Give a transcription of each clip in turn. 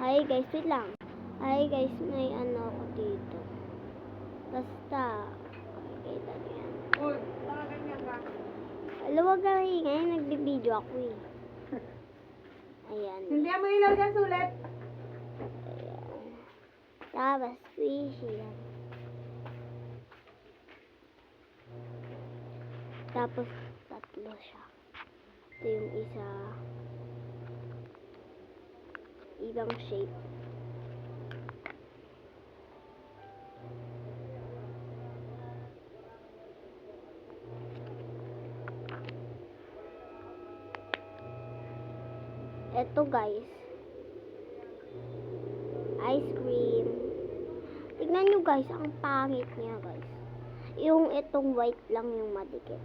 Ay guys, wait lang. Ay guys, may ano ako dito. Basta. Okay lang yan. Uy, baka ganyan ka. Alam, wag ka ingay. Nagbibideo ako eh. Ayan. Hindi mo ilaw dyan sulit. Ayan. Tapos, fishy yan. Tapos, tatlo siya. Ito yung isa. Ibang shape. Ito guys. Ice cream. Tignan nyo guys, ang pangit niya guys. Yung itong white lang yung madikit.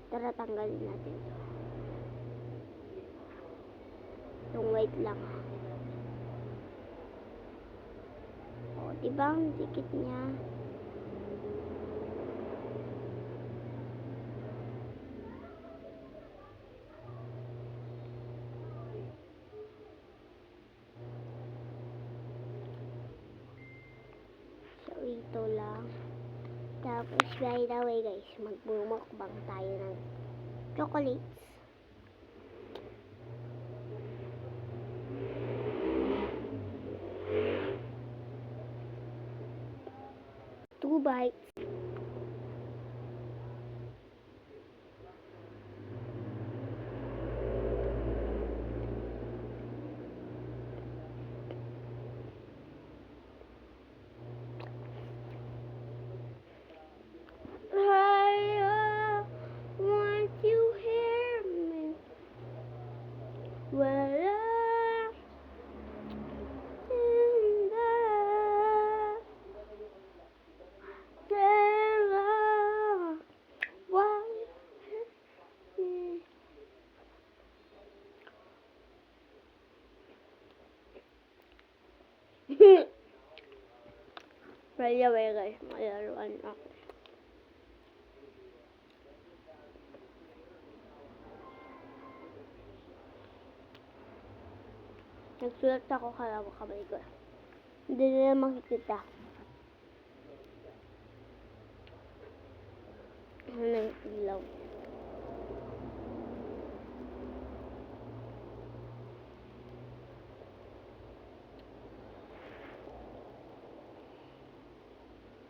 Tara, tanggalin natin ito. Itong white lang. O, diba ang dikit niya? So, ito lang. Tapos, by the way guys, magbumukbang tayo ng chocolates. Two bites. I want you hear me. Well, by the way guys, malaruan ako. Nagsulat ako kalawa kamay ko. Hindi nila makikita. Ano yung ilaw?